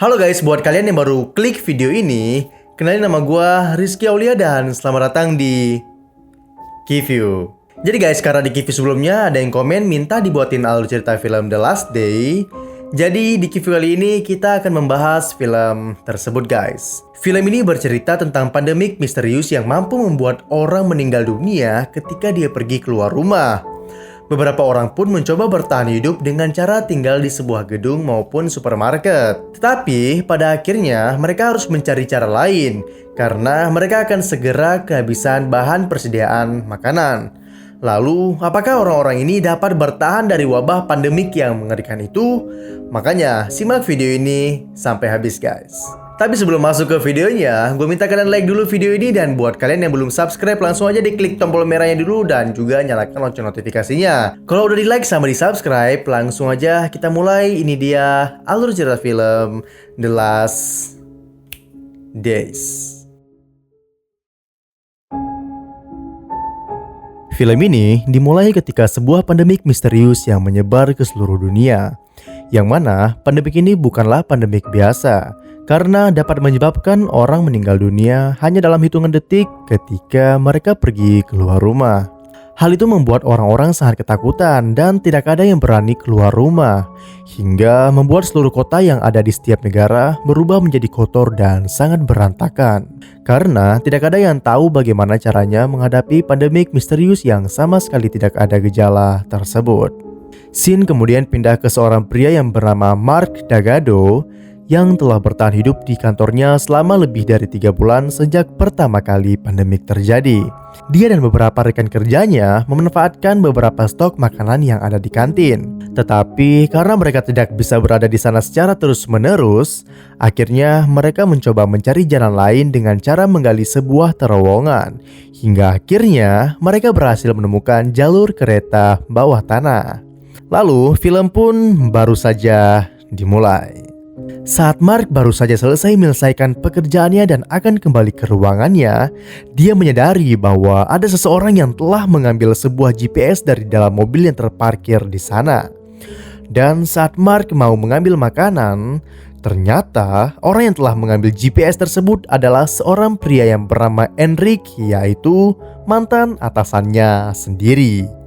Halo guys, buat kalian yang baru klik video ini, kenalin nama gue Rizky Aulia dan selamat datang di Kiview. Jadi guys, karena di Kiview sebelumnya ada yang komen minta dibuatin alur cerita film The Last Day. Jadi di Kiview kali ini kita akan membahas film tersebut guys. Film ini bercerita tentang pandemik misterius yang mampu membuat orang meninggal dunia ketika dia pergi keluar rumah. Beberapa orang pun mencoba bertahan hidup dengan cara tinggal di sebuah gedung maupun supermarket. Tetapi pada akhirnya mereka harus mencari cara lain karena mereka akan segera kehabisan bahan persediaan makanan. Lalu, apakah orang-orang ini dapat bertahan dari wabah pandemik yang mengerikan itu? Makanya, simak video ini sampai habis guys. Tapi sebelum masuk ke videonya, gue minta kalian like dulu video ini. Dan buat kalian yang belum subscribe, langsung aja diklik tombol merahnya dulu dan juga nyalakan lonceng notifikasinya. Kalau udah di like sama di subscribe, langsung aja kita mulai. Ini dia alur cerita film The Last Days. Film ini dimulai ketika sebuah pandemik misterius yang menyebar ke seluruh dunia. Yang mana pandemik ini bukanlah pandemik biasa, karena dapat menyebabkan orang meninggal dunia hanya dalam hitungan detik ketika mereka pergi keluar rumah. Hal itu membuat orang-orang sangat ketakutan dan tidak ada yang berani keluar rumah, hingga membuat seluruh kota yang ada di setiap negara berubah menjadi kotor dan sangat berantakan. Karena tidak ada yang tahu bagaimana caranya menghadapi pandemik misterius yang sama sekali tidak ada gejala tersebut. Scene kemudian pindah ke seorang pria yang bernama Mark Dagado yang telah bertahan hidup di kantornya selama lebih dari 3 bulan sejak pertama kali pandemik terjadi. Dia dan beberapa rekan kerjanya memanfaatkan beberapa stok makanan yang ada di kantin. Tetapi karena mereka tidak bisa berada di sana secara terus-menerus, akhirnya mereka mencoba mencari jalan lain dengan cara menggali sebuah terowongan. Hingga akhirnya mereka berhasil menemukan jalur kereta bawah tanah. Lalu film pun baru saja dimulai. Saat Mark baru saja selesai menyelesaikan pekerjaannya dan akan kembali ke ruangannya, dia menyadari bahwa ada seseorang yang telah mengambil sebuah GPS dari dalam mobil yang terparkir di sana. Dan saat Mark mau mengambil makanan, ternyata orang yang telah mengambil GPS tersebut adalah seorang pria yang bernama Enric, yaitu mantan atasannya sendiri.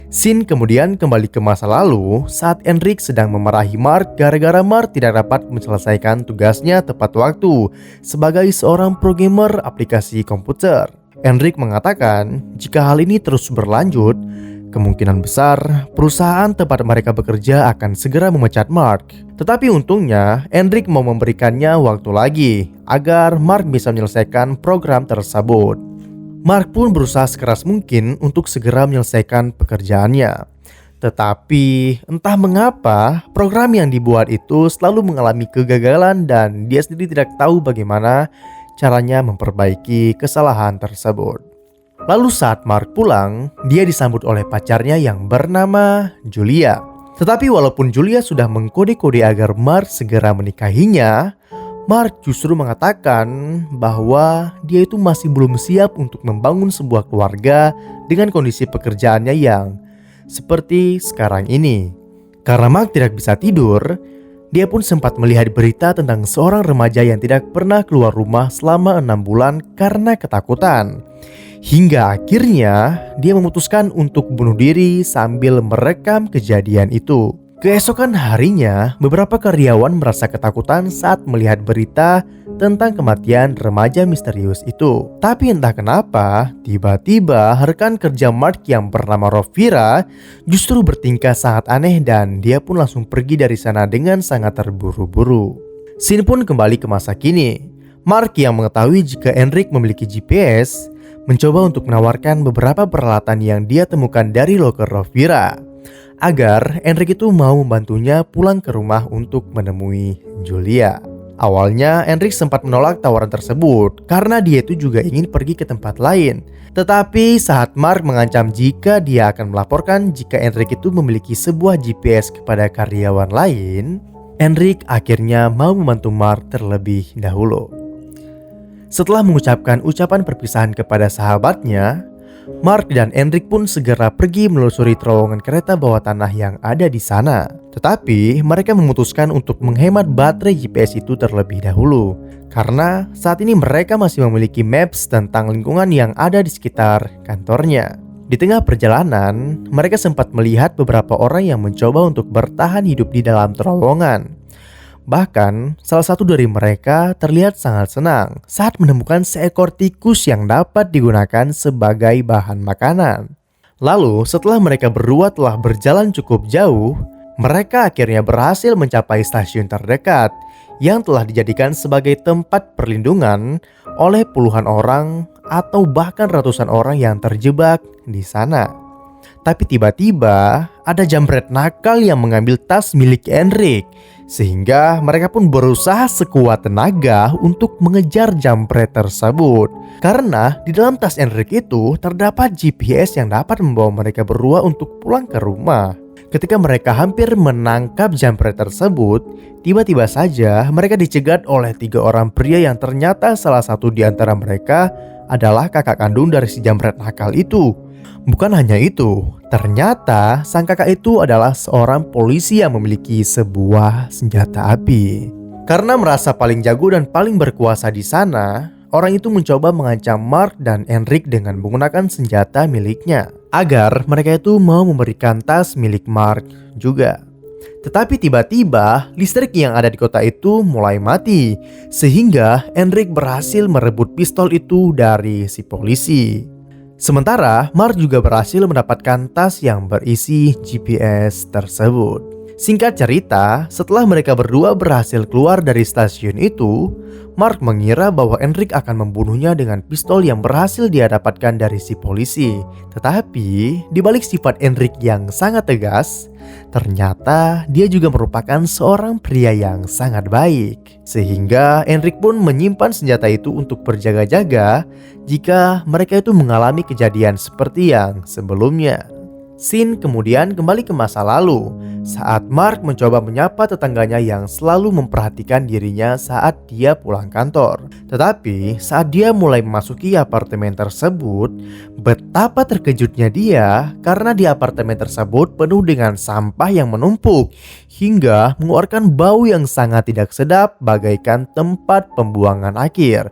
Scene kemudian kembali ke masa lalu saat Enric sedang memarahi Mark gara-gara Mark tidak dapat menyelesaikan tugasnya tepat waktu sebagai seorang programmer aplikasi komputer. Enric mengatakan jika hal ini terus berlanjut, kemungkinan besar perusahaan tempat mereka bekerja akan segera memecat Mark. Tetapi untungnya Enric mau memberikannya waktu lagi agar Mark bisa menyelesaikan program tersebut. Mark pun berusaha sekeras mungkin untuk segera menyelesaikan pekerjaannya. Tetapi entah mengapa program yang dibuat itu selalu mengalami kegagalan dan dia sendiri tidak tahu bagaimana caranya memperbaiki kesalahan tersebut. Lalu saat Mark pulang, dia disambut oleh pacarnya yang bernama Julia. Tetapi walaupun Julia sudah mengkode-kode agar Mark segera menikahinya, Mark justru mengatakan bahwa dia itu masih belum siap untuk membangun sebuah keluarga dengan kondisi pekerjaannya yang seperti sekarang ini. Karena Mark tidak bisa tidur, dia pun sempat melihat berita tentang seorang remaja yang tidak pernah keluar rumah selama 6 bulan karena ketakutan. Hingga akhirnya dia memutuskan untuk bunuh diri sambil merekam kejadian itu. Keesokan harinya, beberapa karyawan merasa ketakutan saat melihat berita tentang kematian remaja misterius itu. Tapi entah kenapa, tiba-tiba rekan kerja Mark yang bernama Rovira justru bertingkah sangat aneh dan dia pun langsung pergi dari sana dengan sangat terburu-buru. Scene pun kembali ke masa kini. Mark yang mengetahui jika Enric memiliki GPS, mencoba untuk menawarkan beberapa peralatan yang dia temukan dari loker Rovira agar Enric itu mau membantunya pulang ke rumah untuk menemui Julia. Awalnya Enric sempat menolak tawaran tersebut karena dia itu juga ingin pergi ke tempat lain. Tetapi saat Mark mengancam jika dia akan melaporkan jika Enric itu memiliki sebuah GPS kepada karyawan lain, Enric akhirnya mau membantu Mark terlebih dahulu. Setelah mengucapkan ucapan perpisahan kepada sahabatnya, Mark dan Enric pun segera pergi menelusuri terowongan kereta bawah tanah yang ada di sana. Tetapi mereka memutuskan untuk menghemat baterai GPS itu terlebih dahulu, karena saat ini mereka masih memiliki maps tentang lingkungan yang ada di sekitar kantornya. Di tengah perjalanan, mereka sempat melihat beberapa orang yang mencoba untuk bertahan hidup di dalam terowongan. Bahkan, salah satu dari mereka terlihat sangat senang saat menemukan seekor tikus yang dapat digunakan sebagai bahan makanan. Lalu, setelah mereka berdua telah berjalan cukup jauh, mereka akhirnya berhasil mencapai stasiun terdekat yang telah dijadikan sebagai tempat perlindungan oleh puluhan orang atau bahkan ratusan orang yang terjebak di sana. Tapi tiba-tiba ada jambret nakal yang mengambil tas milik Enric, sehingga mereka pun berusaha sekuat tenaga untuk mengejar jambret tersebut. Karena di dalam tas Enric itu terdapat GPS yang dapat membawa mereka berdua untuk pulang ke rumah. Ketika mereka hampir menangkap jambret tersebut, tiba-tiba saja mereka dicegat oleh 3 orang pria yang ternyata salah satu di antara mereka adalah kakak kandung dari si jambret nakal itu. Bukan hanya itu, ternyata sang kakak itu adalah seorang polisi yang memiliki sebuah senjata api. Karena merasa paling jago dan paling berkuasa di sana, orang itu mencoba mengancam Mark dan Enric dengan menggunakan senjata miliknya agar mereka itu mau memberikan tas milik Mark juga. Tetapi tiba-tiba listrik yang ada di kota itu mulai mati, sehingga Enric berhasil merebut pistol itu dari si polisi. Sementara Mark juga berhasil mendapatkan tas yang berisi GPS tersebut. Singkat cerita, setelah mereka berdua berhasil keluar dari stasiun itu, Mark mengira bahwa Enric akan membunuhnya dengan pistol yang berhasil dia dapatkan dari si polisi. Tetapi, di balik sifat Enric yang sangat tegas, ternyata dia juga merupakan seorang pria yang sangat baik. Sehingga Enric pun menyimpan senjata itu untuk berjaga-jaga jika mereka itu mengalami kejadian seperti yang sebelumnya. Scene kemudian kembali ke masa lalu saat Mark mencoba menyapa tetangganya yang selalu memperhatikan dirinya saat dia pulang kantor. Tetapi saat dia mulai memasuki apartemen tersebut, betapa terkejutnya dia karena di apartemen tersebut penuh dengan sampah yang menumpuk hingga mengeluarkan bau yang sangat tidak sedap bagaikan tempat pembuangan akhir.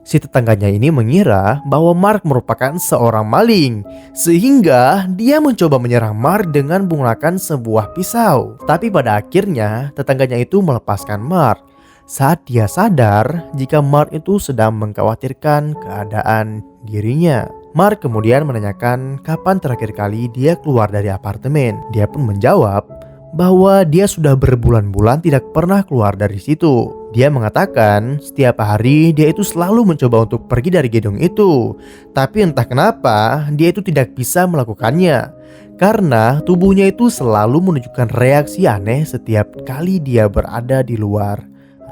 Si tetangganya ini mengira bahwa Mark merupakan seorang maling, sehingga dia mencoba menyerang Mark dengan menggunakan sebuah pisau. Tapi pada akhirnya tetangganya itu melepaskan Mark saat dia sadar jika Mark itu sedang mengkhawatirkan keadaan dirinya. Mark kemudian menanyakan kapan terakhir kali dia keluar dari apartemen. Dia pun menjawab bahwa dia sudah berbulan-bulan tidak pernah keluar dari situ. Dia mengatakan setiap hari dia itu selalu mencoba untuk pergi dari gedung itu, tapi entah kenapa dia itu tidak bisa melakukannya karena tubuhnya itu selalu menunjukkan reaksi aneh setiap kali dia berada di luar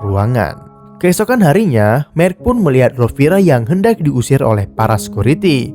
ruangan. Keesokan harinya, Mark pun melihat Rovira yang hendak diusir oleh para security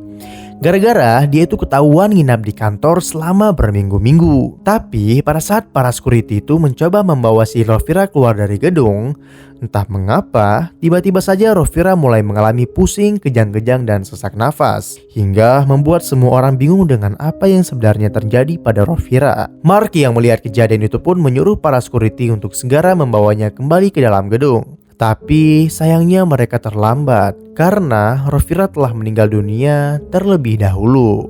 gara-gara dia itu ketahuan nginap di kantor selama berminggu-minggu. Tapi pada saat para security itu mencoba membawa si Rovira keluar dari gedung, entah mengapa tiba-tiba saja Rovira mulai mengalami pusing, kejang-kejang dan sesak nafas, hingga membuat semua orang bingung dengan apa yang sebenarnya terjadi pada Rovira. Mark yang melihat kejadian itu pun menyuruh para security untuk segera membawanya kembali ke dalam gedung. Tapi sayangnya mereka terlambat karena Rovira telah meninggal dunia terlebih dahulu.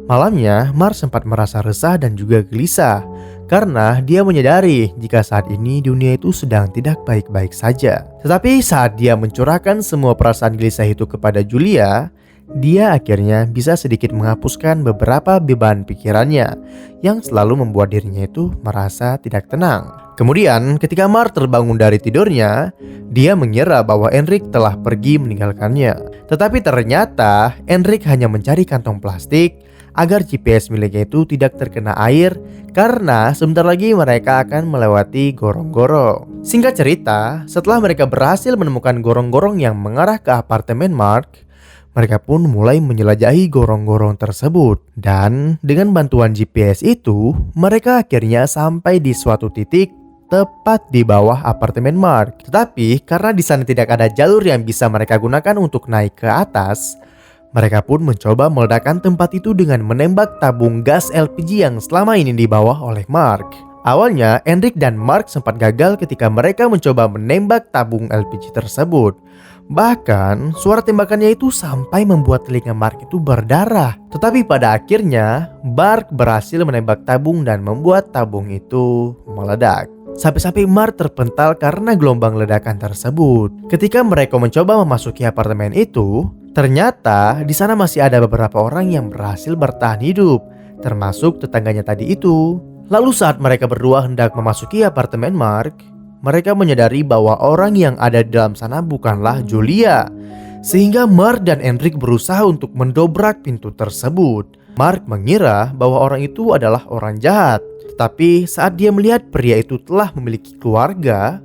Malamnya, Mark sempat merasa resah dan juga gelisah karena dia menyadari jika saat ini dunia itu sedang tidak baik-baik saja. Tetapi saat dia mencurahkan semua perasaan gelisah itu kepada Julia, dia akhirnya bisa sedikit menghapuskan beberapa beban pikirannya yang selalu membuat dirinya itu merasa tidak tenang. Kemudian ketika Mark terbangun dari tidurnya, dia mengira bahwa Enric telah pergi meninggalkannya. Tetapi ternyata Enric hanya mencari kantong plastik agar GPS miliknya itu tidak terkena air karena sebentar lagi mereka akan melewati gorong-gorong. Singkat cerita, setelah mereka berhasil menemukan gorong-gorong yang mengarah ke apartemen Mark, mereka pun mulai menjelajahi gorong-gorong tersebut. Dan dengan bantuan GPS itu, mereka akhirnya sampai di suatu titik tepat di bawah apartemen Mark. Tetapi karena di sana tidak ada jalur yang bisa mereka gunakan untuk naik ke atas, Mereka pun mencoba meledakkan tempat itu dengan menembak tabung gas LPG yang selama ini dibawa oleh Mark. Awalnya, Enric dan Mark sempat gagal ketika mereka mencoba menembak tabung LPG tersebut. Bahkan, suara tembakannya itu sampai membuat telinga Mark itu berdarah. Tetapi pada akhirnya, Mark berhasil menembak tabung dan membuat tabung itu meledak. Sampai-sampai Mark terpental karena gelombang ledakan tersebut. Ketika mereka mencoba memasuki apartemen itu, ternyata di sana masih ada beberapa orang yang berhasil bertahan hidup, termasuk tetangganya tadi itu. Lalu saat mereka berdua hendak memasuki apartemen Mark, mereka menyadari bahwa orang yang ada di dalam sana bukanlah Julia. Sehingga Mark dan Enric berusaha untuk mendobrak pintu tersebut. Mark mengira bahwa orang itu adalah orang jahat. Tetapi saat dia melihat pria itu telah memiliki keluarga,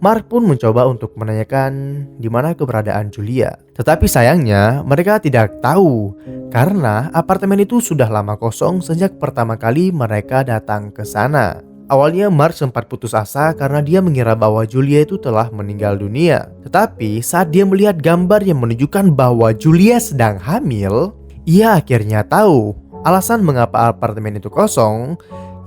Mark pun mencoba untuk menanyakan di mana keberadaan Julia. Tetapi sayangnya mereka tidak tahu karena apartemen itu sudah lama kosong sejak pertama kali mereka datang ke sana. Awalnya Mark sempat putus asa karena dia mengira bahwa Julia itu telah meninggal dunia. Tetapi saat dia melihat gambar yang menunjukkan bahwa Julia sedang hamil, ia akhirnya tahu alasan mengapa apartemen itu kosong,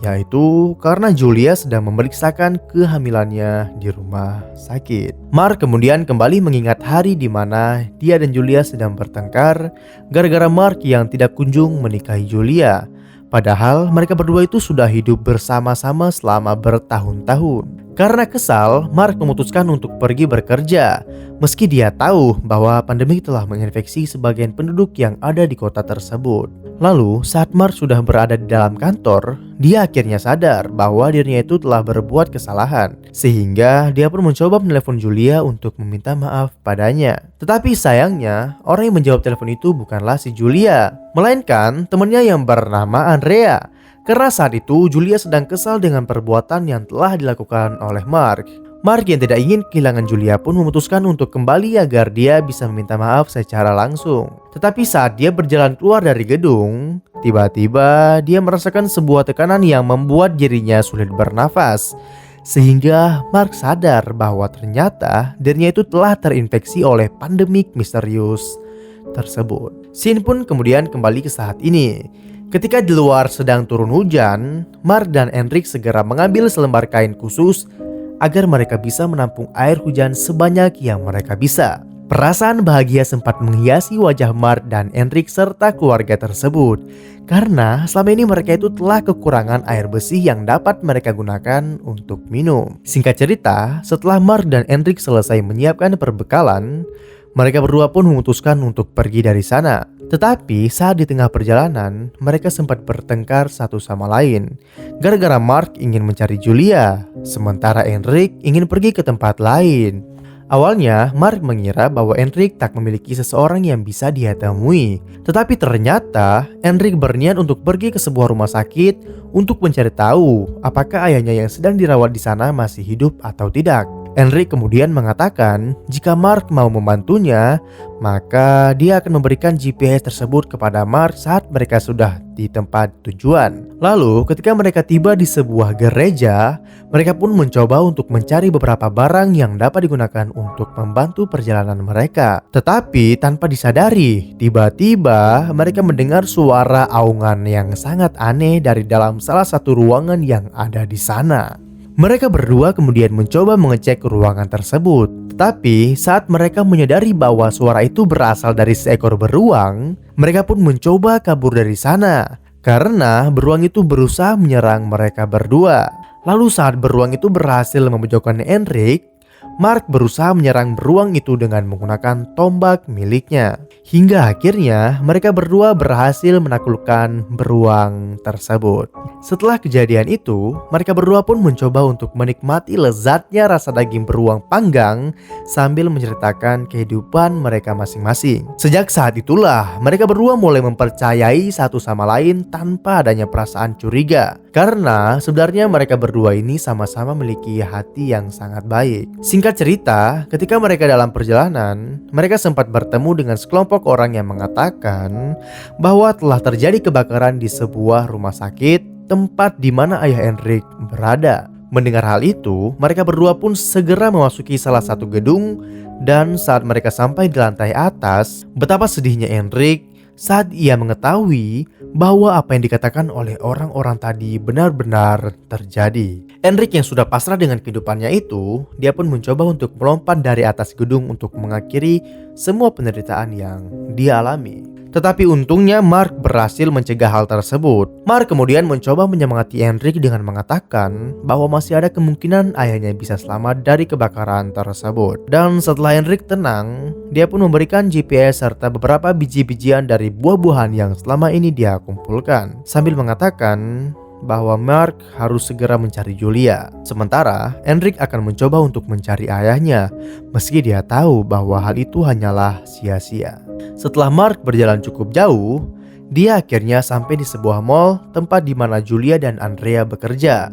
yaitu karena Julia sedang memeriksakan kehamilannya di rumah sakit. Mark kemudian kembali mengingat hari di mana dia dan Julia sedang bertengkar gara-gara Mark yang tidak kunjung menikahi Julia. Padahal mereka berdua itu sudah hidup bersama-sama selama bertahun-tahun. Karena kesal, Mark memutuskan untuk pergi bekerja. Meski dia tahu bahwa pandemi telah menginfeksi sebagian penduduk yang ada di kota tersebut. Lalu saat Mark sudah berada di dalam kantor, dia akhirnya sadar bahwa dirinya itu telah berbuat kesalahan. Sehingga dia pun mencoba menelepon Julia untuk meminta maaf padanya. Tetapi sayangnya, orang yang menjawab telepon itu bukanlah si Julia, melainkan temannya yang bernama Andrea. Karena saat itu Julia sedang kesal dengan perbuatan yang telah dilakukan oleh Mark. Mark yang tidak ingin kehilangan Julia pun memutuskan untuk kembali agar dia bisa meminta maaf secara langsung. Tetapi saat dia berjalan keluar dari gedung, tiba-tiba dia merasakan sebuah tekanan yang membuat dirinya sulit bernafas. Sehingga Mark sadar bahwa ternyata dirinya itu telah terinfeksi oleh pandemik misterius tersebut. Scene pun kemudian kembali ke saat ini. Ketika di luar sedang turun hujan, Mark dan Enric segera mengambil selembar kain khusus agar mereka bisa menampung air hujan sebanyak yang mereka bisa. Perasaan bahagia sempat menghiasi wajah Mark dan Enric serta keluarga tersebut, karena selama ini mereka itu telah kekurangan air bersih yang dapat mereka gunakan untuk minum. Singkat cerita, setelah Mark dan Enric selesai menyiapkan perbekalan, mereka berdua pun memutuskan untuk pergi dari sana. Tetapi saat di tengah perjalanan, mereka sempat bertengkar satu sama lain. Gara-gara Mark ingin mencari Julia, sementara Enric ingin pergi ke tempat lain. Awalnya, Mark mengira bahwa Enric tak memiliki seseorang yang bisa dia temui. Tetapi ternyata, Enric berniat untuk pergi ke sebuah rumah sakit untuk mencari tahu apakah ayahnya yang sedang dirawat di sana masih hidup atau tidak. Enric kemudian mengatakan jika Mark mau membantunya, maka dia akan memberikan GPS tersebut kepada Mark saat mereka sudah di tempat tujuan. Lalu ketika mereka tiba di sebuah gereja, mereka pun mencoba untuk mencari beberapa barang yang dapat digunakan untuk membantu perjalanan mereka. Tetapi tanpa disadari, tiba-tiba mereka mendengar suara aungan yang sangat aneh dari dalam salah satu ruangan yang ada di sana. Mereka berdua kemudian mencoba mengecek ruangan tersebut. Tetapi saat mereka menyadari bahwa suara itu berasal dari seekor beruang, mereka pun mencoba kabur dari sana. Karena beruang itu berusaha menyerang mereka berdua. Lalu saat beruang itu berhasil memojokkan Enric, Mark berusaha menyerang beruang itu dengan menggunakan tombak miliknya. Hingga akhirnya mereka berdua berhasil menaklukkan beruang tersebut. Setelah kejadian itu, mereka berdua pun mencoba untuk menikmati lezatnya rasa daging beruang panggang sambil menceritakan kehidupan mereka masing-masing. Sejak saat itulah, mereka berdua mulai mempercayai satu sama lain tanpa adanya perasaan curiga. Karena sebenarnya mereka berdua ini sama-sama memiliki hati yang sangat baik. Singkat cerita, ketika mereka dalam perjalanan, mereka sempat bertemu dengan sekelompok orang yang mengatakan bahwa telah terjadi kebakaran di sebuah rumah sakit tempat di mana ayah Enric berada. Mendengar hal itu, mereka berdua pun segera memasuki salah satu gedung, dan saat mereka sampai di lantai atas, betapa sedihnya Enrik saat ia mengetahui bahwa apa yang dikatakan oleh orang-orang tadi benar-benar terjadi. Enrik yang sudah pasrah dengan kehidupannya itu, dia pun mencoba untuk melompat dari atas gedung untuk mengakhiri semua penderitaan yang dia alami. Tetapi untungnya Mark berhasil mencegah hal tersebut. Mark kemudian mencoba menyemangati Enrik dengan mengatakan bahwa masih ada kemungkinan ayahnya bisa selamat dari kebakaran tersebut. Dan setelah Enrik tenang, dia pun memberikan GPS serta beberapa biji-bijian dari buah-buahan yang selama ini dia kumpulkan, sambil mengatakan bahwa Mark harus segera mencari Julia. Sementara Enrik akan mencoba untuk mencari ayahnya, meski dia tahu bahwa hal itu hanyalah sia-sia. Setelah Mark berjalan cukup jauh, dia akhirnya sampai di sebuah mall tempat di mana Julia dan Andrea bekerja.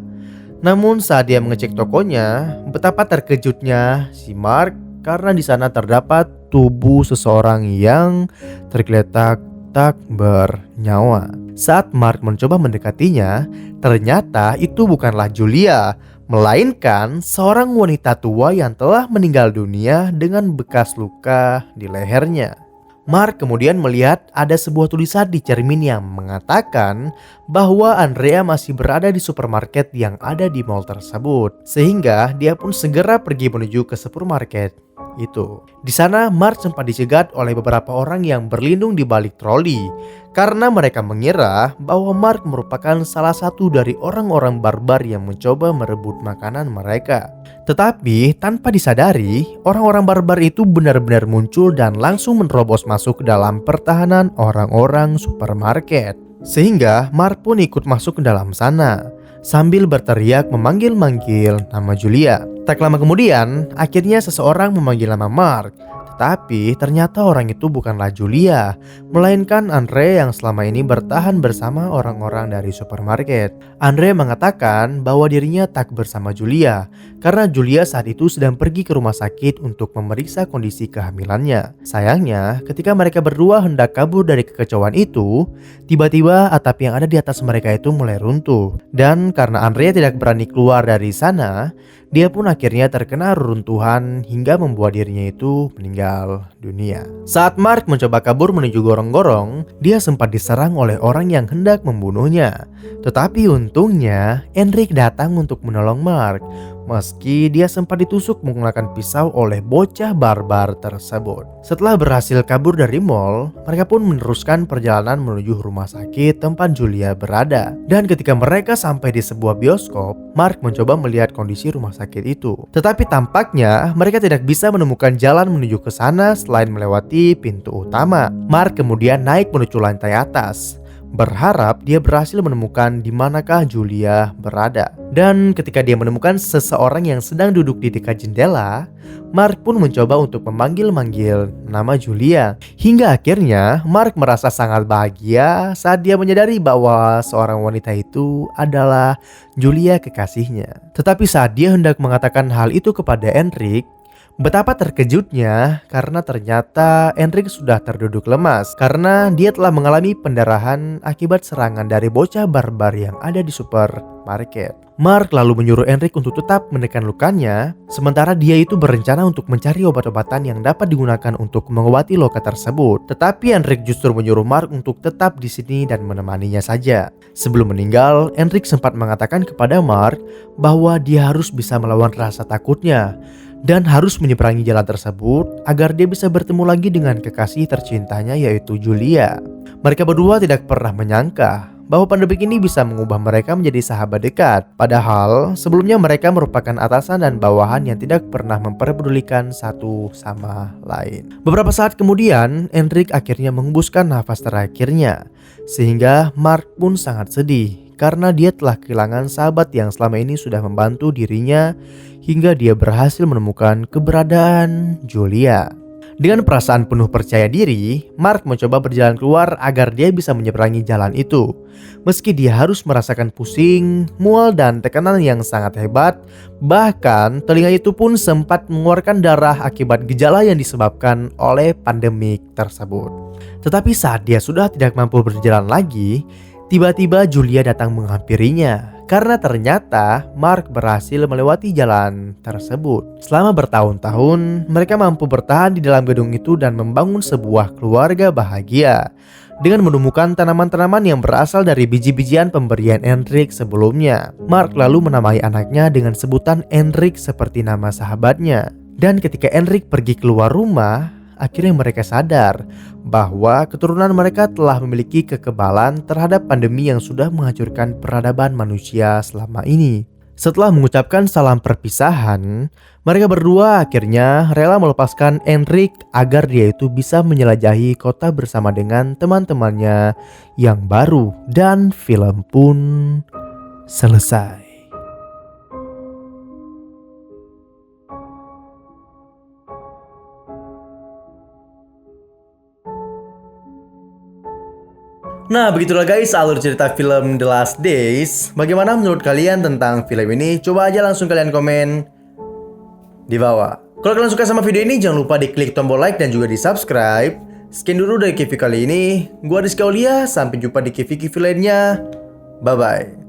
Namun saat dia mengecek tokonya, betapa terkejutnya si Mark karena di sana terdapat tubuh seseorang yang tergeletak tak bernyawa. Saat Mark mencoba mendekatinya, ternyata itu bukanlah Julia, melainkan seorang wanita tua yang telah meninggal dunia dengan bekas luka di lehernya. Mark kemudian melihat ada sebuah tulisan di cermin yang mengatakan bahwa Andrea masih berada di supermarket yang ada di mall tersebut. Sehingga dia pun segera pergi menuju ke supermarket itu. Di sana Mark sempat dicegat oleh beberapa orang yang berlindung di balik troli karena mereka mengira bahwa Mark merupakan salah satu dari orang-orang barbar yang mencoba merebut makanan mereka. Tetapi tanpa disadari, orang-orang barbar itu benar-benar muncul dan langsung menerobos masuk ke dalam pertahanan orang-orang supermarket. Sehingga Mark pun ikut masuk ke dalam sana sambil berteriak memanggil-manggil nama Julia. Tak lama kemudian, akhirnya seseorang memanggil nama Mark. Tetapi ternyata orang itu bukanlah Julia, melainkan Andre yang selama ini bertahan bersama orang-orang dari supermarket. Andre mengatakan bahwa dirinya tak bersama Julia karena Julia saat itu sedang pergi ke rumah sakit untuk memeriksa kondisi kehamilannya. Sayangnya, ketika mereka berdua hendak kabur dari kekacauan itu, tiba-tiba atap yang ada di atas mereka itu mulai runtuh. Dan karena Andre tidak berani keluar dari sana, dia pun akhirnya terkena reruntuhan hingga membuat dirinya itu meninggal dunia. Saat Mark mencoba kabur menuju gorong-gorong, dia sempat diserang oleh orang yang hendak membunuhnya. Tetapi untungnya, Enrik datang untuk menolong Mark, meski dia sempat ditusuk menggunakan pisau oleh bocah barbar tersebut. Setelah berhasil kabur dari mall, mereka pun meneruskan perjalanan menuju rumah sakit tempat Julia berada. Dan ketika mereka sampai di sebuah bioskop, Mark mencoba melihat kondisi rumah sakit itu. Tetapi tampaknya mereka tidak bisa menemukan jalan menuju ke sana selain melewati pintu utama. Mark kemudian naik menuju lantai atas, berharap dia berhasil menemukan di manakah Julia berada. Dan ketika dia menemukan seseorang yang sedang duduk di dekat jendela, Mark pun mencoba untuk memanggil-manggil nama Julia. Hingga akhirnya Mark merasa sangat bahagia saat dia menyadari bahwa seorang wanita itu adalah Julia kekasihnya. Tetapi saat dia hendak mengatakan hal itu kepada Enrik, betapa terkejutnya karena ternyata Enrik sudah terduduk lemas karena dia telah mengalami pendarahan akibat serangan dari bocah barbar yang ada di supermarket. Mark lalu menyuruh Enrik untuk tetap menekan lukanya, sementara dia itu berencana untuk mencari obat-obatan yang dapat digunakan untuk mengobati luka tersebut. Tetapi Enrik justru menyuruh Mark untuk tetap di sini dan menemaninya saja. Sebelum meninggal, Enrik sempat mengatakan kepada Mark bahwa dia harus bisa melawan rasa takutnya dan harus menyeberangi jalan tersebut agar dia bisa bertemu lagi dengan kekasih tercintanya, yaitu Julia. Mereka berdua tidak pernah menyangka bahwa pandemi ini bisa mengubah mereka menjadi sahabat dekat. Padahal sebelumnya mereka merupakan atasan dan bawahan yang tidak pernah memperdulikan satu sama lain. Beberapa saat kemudian, Enrik akhirnya menghembuskan nafas terakhirnya, sehingga Mark pun sangat sedih karena dia telah kehilangan sahabat yang selama ini sudah membantu dirinya hingga dia berhasil menemukan keberadaan Julia. Dengan perasaan penuh percaya diri, Mark mencoba berjalan keluar agar dia bisa menyeberangi jalan itu. Meski dia harus merasakan pusing, mual, dan tekanan yang sangat hebat, bahkan telinga itu pun sempat mengeluarkan darah akibat gejala yang disebabkan oleh pandemik tersebut. Tetapi saat dia sudah tidak mampu berjalan lagi, Tiba-tiba Julia datang menghampirinya karena ternyata Mark berhasil melewati jalan tersebut. Selama bertahun-tahun, mereka mampu bertahan di dalam gedung itu dan membangun sebuah keluarga bahagia dengan menemukan tanaman-tanaman yang berasal dari biji-bijian pemberian Enric sebelumnya. Mark lalu menamai anaknya dengan sebutan Enric seperti nama sahabatnya. Dan ketika Enric pergi keluar rumah, akhirnya mereka sadar bahwa keturunan mereka telah memiliki kekebalan terhadap pandemi yang sudah menghancurkan peradaban manusia selama ini. Setelah mengucapkan salam perpisahan, mereka berdua akhirnya rela melepaskan Enric agar dia itu bisa menjelajahi kota bersama dengan teman-temannya yang baru, dan film pun selesai. Nah, begitulah guys alur cerita film The Last Days. Bagaimana menurut kalian tentang film ini? Coba aja langsung kalian komen di bawah. Kalau kalian suka sama video ini, jangan lupa diklik tombol like dan juga di subscribe. Sekian dulu dari KV kali ini. Gua Rizky Aulia, sampai jumpa di KV-KV lainnya. Bye-bye.